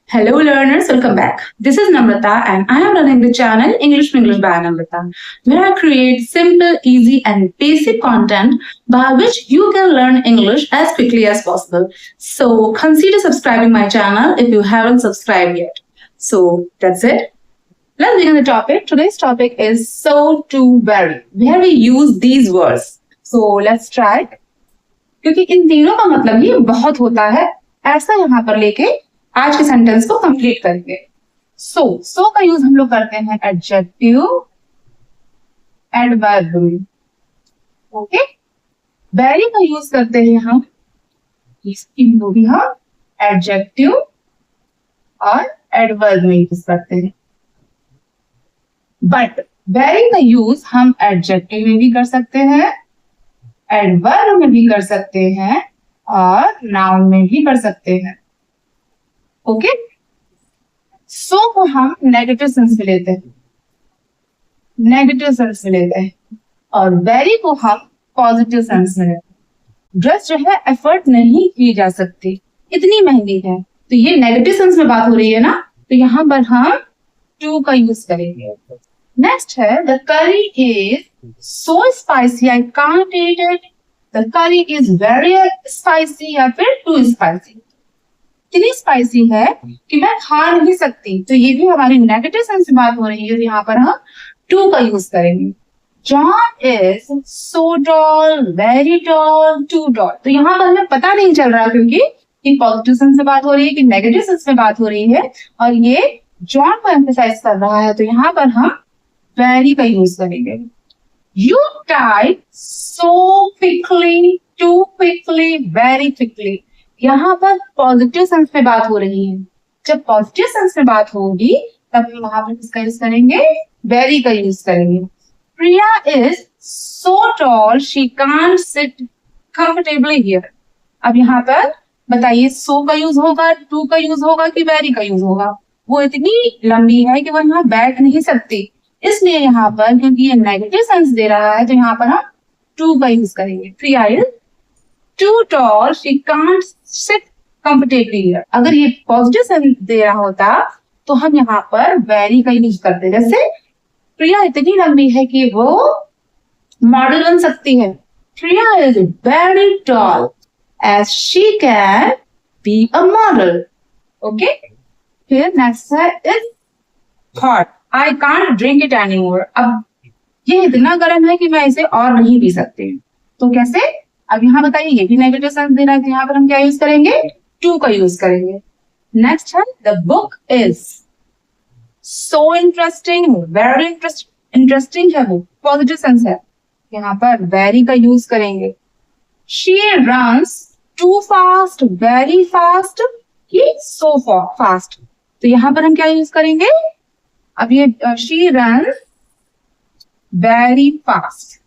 Hello learners, welcome back. This is Namrata and I am running the channel English English by Namrata, where I create simple, easy and basic content by which you can learn English as quickly as possible. So consider subscribing my channel if you haven't subscribed yet. So that's it. Let's begin the topic. Today's topic is so to very, where we use these words. So let's try. क्योंकि इन तीनों का मतलब ही बहुत होता है, ऐसा यहाँ पर लेके आज के सेंटेंस को कंप्लीट करेंगे. सो का यूज हम लोग करते हैं एडजेक्टिव, एडवर्ब. ओके. वेरी का यूज करते हैं हम, इनको भी हम एडजेक्टिव और एडवर्ब में यूज करते हैं. बट वेरी का यूज हम एडजेक्टिव में भी कर सकते हैं, एडवर्ब में भी कर सकते हैं और नाउन में भी कर सकते हैं. ओके. सो को हम नेगेटिव सेंस में लेते हैं, और वेरी को हम पॉजिटिव सेंस में लेते हैं. ड्रेस जो है एफर्ट नहीं की जा सकती, इतनी महंगी है, तो ये नेगेटिव सेंस में बात हो रही है ना, तो यहां पर हम टू का यूज करेंगे. नेक्स्ट है द करी is so spicy I can't eat it. The curry is very spicy या फिर too spicy. इतनी स्पाइसी है कि मैं खा नहीं सकती, तो ये भी हमारी नेगेटिव सेंस में बात हो रही है, तो यहाँ पर हम टू का यूज करेंगे. John is so tall, very tall, too tall. तो यहाँ पर हमें पता नहीं चल रहा क्योंकि ये पॉजिटिव सेंस में बात हो रही है कि नेगेटिव सेंस में बात हो रही है, और ये जॉन को एम्फसाइज कर रहा है, तो यहाँ पर हम वेरी का यूज करेंगे. You type so quickly, too quickly, very quickly. यहाँ पर पॉजिटिव सेंस में बात हो रही है. जब पॉजिटिव सेंस में बात होगी तब हम वहां पर किसका यूज करेंगे, वेरी का यूज करेंगे. Priya is so tall, she can't sit comfortably here. अब यहाँ पर बताइए, सो का यूज होगा, टू का यूज होगा कि वेरी का यूज होगा. वो इतनी लंबी है कि वो यहाँ बैठ नहीं सकती, इसलिए यहाँ पर क्योंकि ये नेगेटिव सेंस दे रहा है, तो यहाँ पर हम टू का यूज करेंगे. Priya is too tall, she can't sit comfortably here. अगर ये पॉजिटिव सेंस दे रहा होता तो हम यहाँ पर वेरी का यूज करते. जैसे प्रिया इतनी लंबी है कि वो मॉडल बन सकती है. Priya is very tall as she can be a model. Okay. फिर नेक्स्ट है is hot, I can't drink it anymore. अब ये इतना गर्म है कि मैं इसे और नहीं पी सकती. तो कैसे? अब यहाँ बताइए, ये भी नेगेटिव सेंस दे रहा है, तो यहाँ पर हम क्या यूज करेंगे, टू का यूज करेंगे. नेक्स्ट है the book is so interesting, very interesting है, वो पॉजिटिव सेंस है, यहाँ पर वेरी का यूज करेंगे. She runs too fast, very fast, ये सो फास्ट, तो यहाँ पर हम क्या यूज करेंगे. अब ये she run very fast,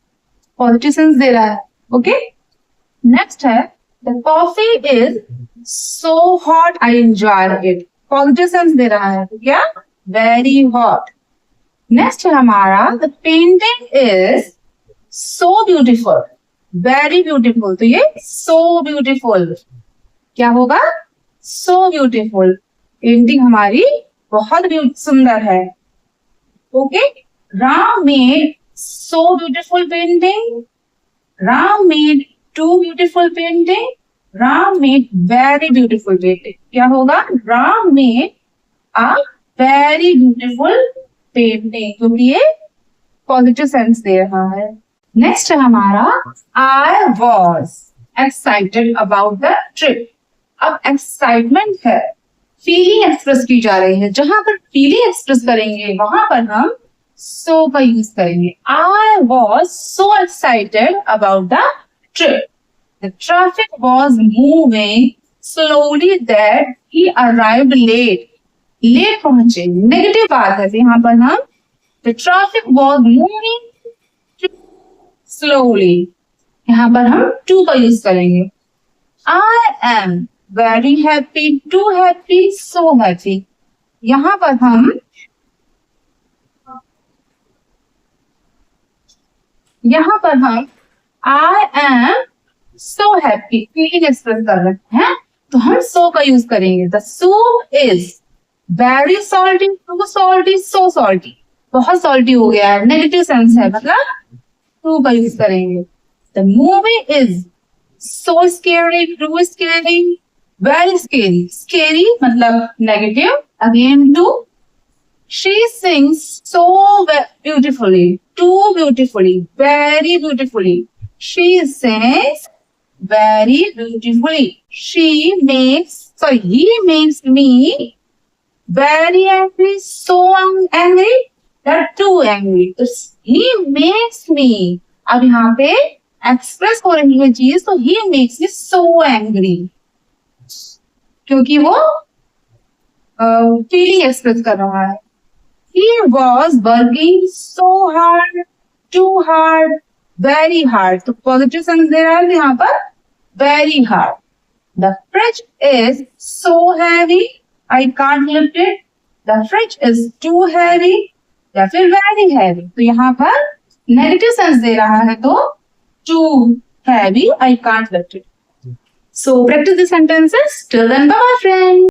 positive sense दे रहा है. ओके. नेक्स्ट है the coffee is so hot I enjoy it, positive sense दे रहा है, तो क्या, वेरी हॉट. नेक्स्ट है हमारा the painting is so beautiful, very beautiful, तो ये सो ब्यूटिफुल क्या होगा, सो ब्यूटिफुल. पेंटिंग हमारी बहुत सुंदर है. Okay. Ram made so beautiful painting, Ram made too beautiful painting, Ram made very beautiful painting. क्या होगा, Ram made a very beautiful painting, क्योंकि ये पॉजिटिव सेंस दे रहा है. नेक्स्ट है हमारा I was excited about the trip. अब एक्साइटमेंट है, फीलिंग एक्सप्रेस की जा रही है, जहां पर फीलिंग एक्सप्रेस करेंगे वहां पर हम सो का यूज करेंगे. I was so excited about the trip. The traffic was moving slowly that he arrived late, late पहुंचे, नेगेटिव बात है, यहाँ पर हम the traffic was moving slowly, यहाँ पर हम टू का यूज करेंगे. I am very happy, too happy, so happy, यहां पर हम I am so happy feeling express कर रहे हैं, तो हम so का यूज करेंगे। The soup is very salty, too salty, so salty. बहुत सॉल्टी हो गया है, नेगेटिव सेंस है, मतलब टू का यूज करेंगे। The movie is so scary, too scary, very scary. Scary मतलब negative, again too. She sings so beautifully, too beautifully, very beautifully. She sings very beautifully. He makes me very angry, so angry, that too angry. He makes me. अब यहाँ पे express हो रही है चीज, तो he makes me so angry, क्योंकि वो फीलिंग एक्सप्रेस कर रहा है। He was working so hard, too hard, very hard. तो पॉजिटिव सेंस दे रहा है यहाँ पर very hard. The fridge is so heavy, I can't lift it. The fridge is too heavy या फिर very heavy. तो यहाँ पर नेगेटिव सेंस दे रहा है, तो too heavy, I can't lift it. So practice the sentences. Till then, bye bye friends.